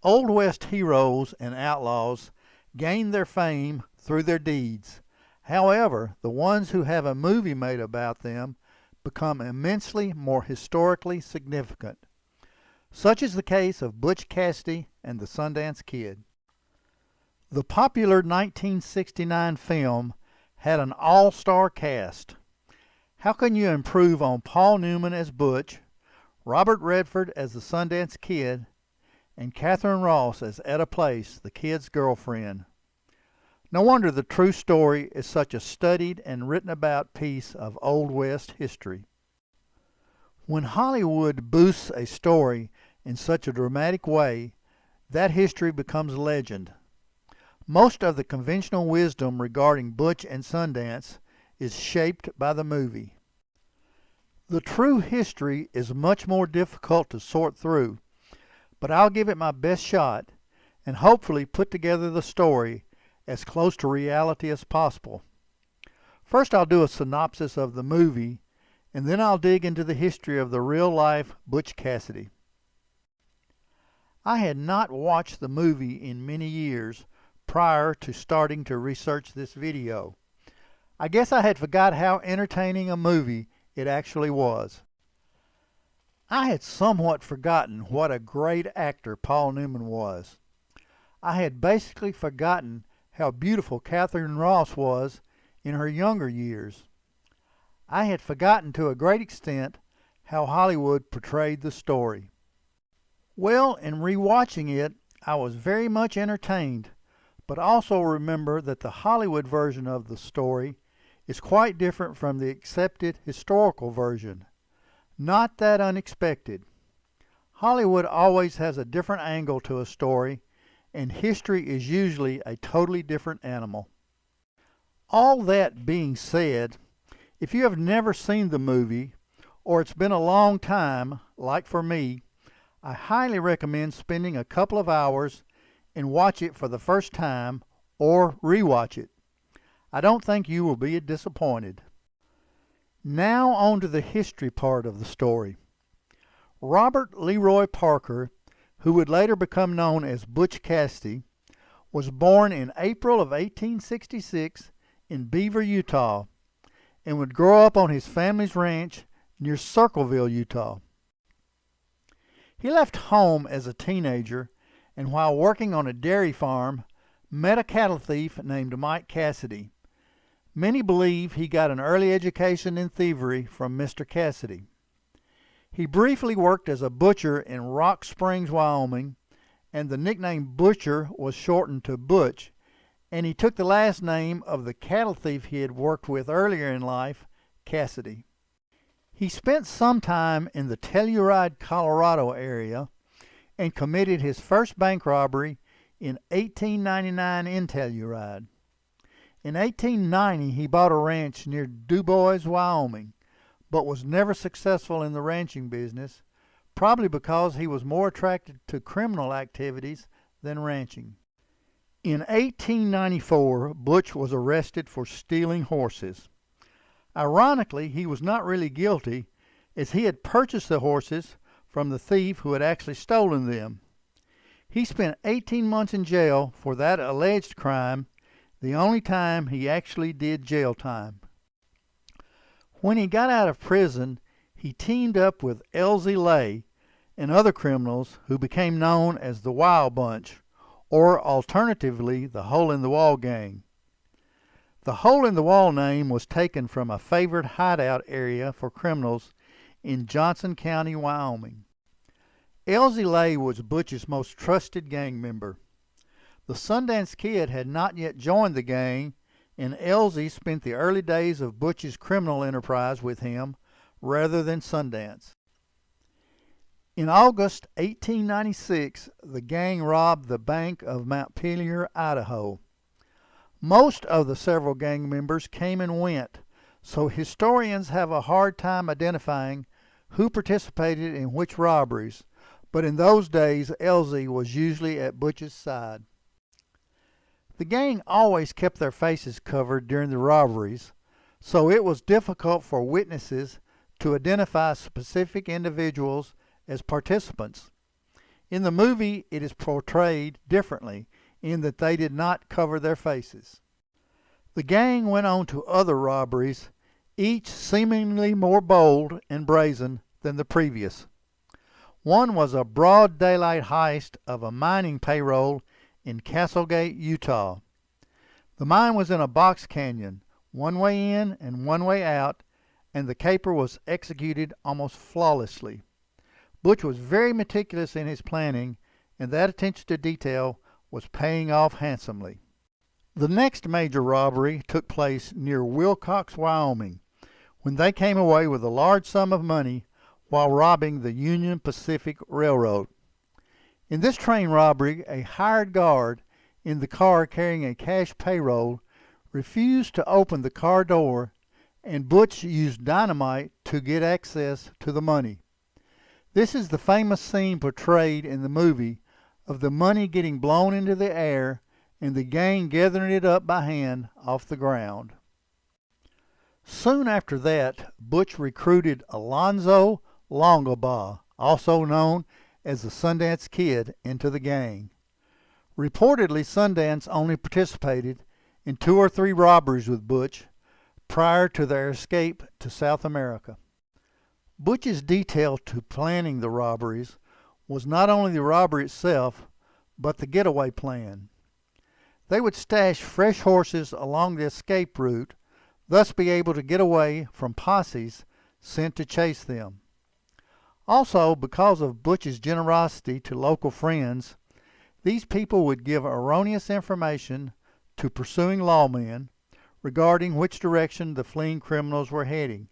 Old West heroes and outlaws gain their fame through their deeds. However, the ones who have a movie made about them become immensely more historically significant. Such is the case of Butch Cassidy and the Sundance Kid. The popular 1969 film had an all-star cast. How can you improve on Paul Newman as Butch, Robert Redford as the Sundance Kid, and Katharine Ross as Etta Place, the kid's girlfriend? No wonder the true story is such a studied and written about piece of Old West history. When Hollywood boosts a story in such a dramatic way, that history becomes legend. Most of the conventional wisdom regarding Butch and Sundance is shaped by the movie. The true history is much more difficult to sort through, but I'll give it my best shot and hopefully put together the story as close to reality as possible. First, I'll do a synopsis of the movie, and then I'll dig into the history of the real-life Butch Cassidy. I had not watched the movie in many years prior to starting to research this video. I guess I had forgot how entertaining a movie it actually was. I had somewhat forgotten what a great actor Paul Newman was. I had basically forgotten how beautiful Katharine Ross was in her younger years. I had forgotten to a great extent how Hollywood portrayed the story. Well, in rewatching it, I was very much entertained, but also remember that the Hollywood version of the story is quite different from the accepted historical version. Not that unexpected. Hollywood always has a different angle to a story, and history is usually a totally different animal. All that being said, if you have never seen the movie, or it's been a long time, like for me, I highly recommend spending a couple of hours and watch it for the first time or rewatch it. I don't think you will be disappointed. Now on to the history part of the story. Robert Leroy Parker, who would later become known as Butch Cassidy, was born in April of 1866 in Beaver, Utah, and would grow up on his family's ranch near Circleville, Utah. He left home as a teenager, and while working on a dairy farm, met a cattle thief named Mike Cassidy. Many believe he got an early education in thievery from Mr. Cassidy. He briefly worked as a butcher in Rock Springs, Wyoming, and the nickname Butcher was shortened to Butch, and he took the last name of the cattle thief he had worked with earlier in life, Cassidy. He spent some time in the Telluride, Colorado area and committed his first bank robbery in 1899 in Telluride. In 1890 he bought a ranch near DuBois, Wyoming, but was never successful in the ranching business, probably because he was more attracted to criminal activities than ranching. In 1894, Butch was arrested for stealing horses. Ironically, he was not really guilty, as he had purchased the horses from the thief who had actually stolen them. He spent 18 months in jail for that alleged crime, the only time he actually did jail time. When he got out of prison, he teamed up with Elzie Lay and other criminals who became known as the Wild Bunch, or alternatively the Hole in the Wall Gang. The Hole in the Wall name was taken from a favored hideout area for criminals in Johnson County, Wyoming. Elzie Lay was Butch's most trusted gang member. The Sundance Kid had not yet joined the gang, and Elzie spent the early days of Butch's criminal enterprise with him rather than Sundance. In August 1896, the gang robbed the bank of Montpelier, Idaho. Most of the several gang members came and went, so historians have a hard time identifying who participated in which robberies, but in those days Elzie was usually at Butch's side. The gang always kept their faces covered during the robberies, so it was difficult for witnesses to identify specific individuals as participants. In the movie, it is portrayed differently in that they did not cover their faces. The gang went on to other robberies, each seemingly more bold and brazen than the previous. One was a broad daylight heist of a mining payroll in Castlegate, Utah. The mine was in a box canyon, one way in and one way out, and the caper was executed almost flawlessly. Butch was very meticulous in his planning, and that attention to detail was paying off handsomely. The next major robbery took place near Wilcox, Wyoming, when they came away with a large sum of money while robbing the Union Pacific Railroad. In this train robbery, a hired guard in the car carrying a cash payroll refused to open the car door, and Butch used dynamite to get access to the money. This is the famous scene portrayed in the movie of the money getting blown into the air and the gang gathering it up by hand off the ground. Soon after that, Butch recruited Alonzo Longabaugh, also known as the Sundance Kid, into the gang. Reportedly, Sundance only participated in 2 or 3 robberies with Butch prior to their escape to South America. Butch's detail to planning the robberies was not only the robbery itself, but the getaway plan. They would stash fresh horses along the escape route, thus be able to get away from posses sent to chase them. Also, because of Butch's generosity to local friends, these people would give erroneous information to pursuing lawmen regarding which direction the fleeing criminals were heading,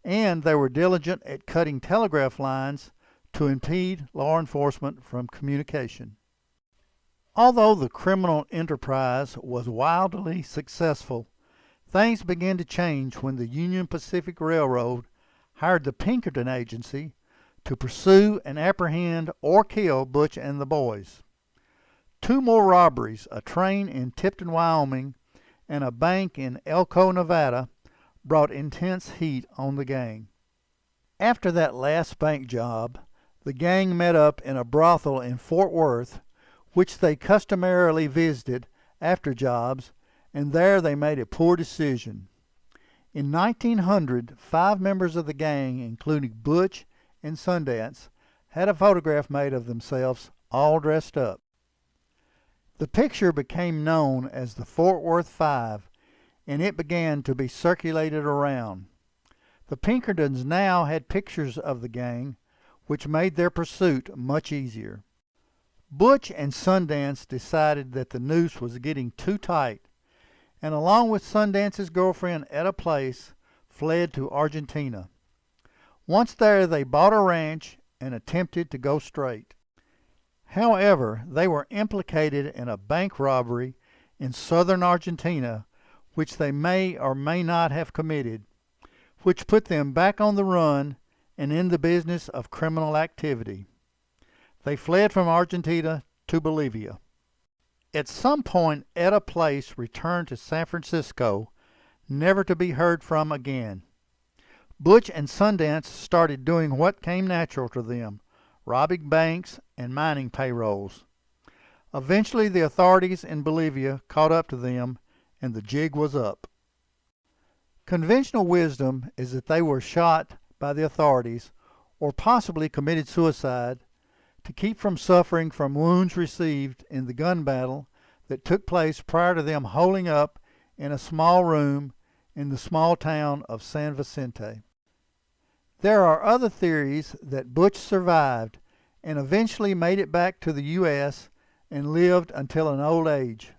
and they were diligent at cutting telegraph lines to impede law enforcement from communication. Although the criminal enterprise was wildly successful, things began to change when the Union Pacific Railroad hired the Pinkerton agency to pursue and apprehend or kill Butch and the boys. 2 more robberies, a train in Tipton, Wyoming, and a bank in Elko, Nevada, brought intense heat on the gang. After that last bank job, the gang met up in a brothel in Fort Worth, which they customarily visited after jobs, and there they made a poor decision. In 1900, 5 members of the gang, including Butch and Sundance, had a photograph made of themselves all dressed up. The picture became known as the Fort Worth Five, and it began to be circulated around. The Pinkertons now had pictures of the gang, which made their pursuit much easier. Butch and Sundance decided that the noose was getting too tight, and along with Sundance's girlfriend Etta Place, fled to Argentina. Once there, they bought a ranch and attempted to go straight. However, they were implicated in a bank robbery in southern Argentina, which they may or may not have committed, which put them back on the run and in the business of criminal activity. They fled from Argentina to Bolivia. At some point, Etta Place returned to San Francisco, never to be heard from again. Butch and Sundance started doing what came natural to them, robbing banks and mining payrolls. Eventually, the authorities in Bolivia caught up to them, and the jig was up. Conventional wisdom is that they were shot by the authorities or possibly committed suicide to keep from suffering from wounds received in the gun battle that took place prior to them holing up in a small room in the small town of San Vicente. There are other theories that Butch survived and eventually made it back to the U.S. and lived until an old age.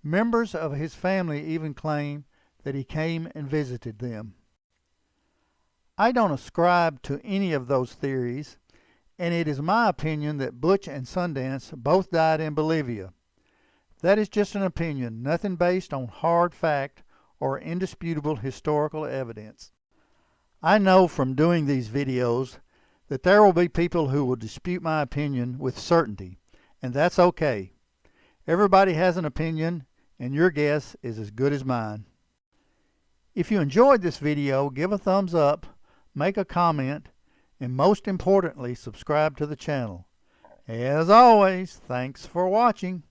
Members of his family even claim that he came and visited them. I don't ascribe to any of those theories, and it is my opinion that Butch and Sundance both died in Bolivia. That is just an opinion, nothing based on hard fact or indisputable historical evidence. I know from doing these videos that there will be people who will dispute my opinion with certainty, and that's okay. Everybody has an opinion, and your guess is as good as mine. If you enjoyed this video, give a thumbs up, make a comment, and most importantly, subscribe to the channel. As always, thanks for watching.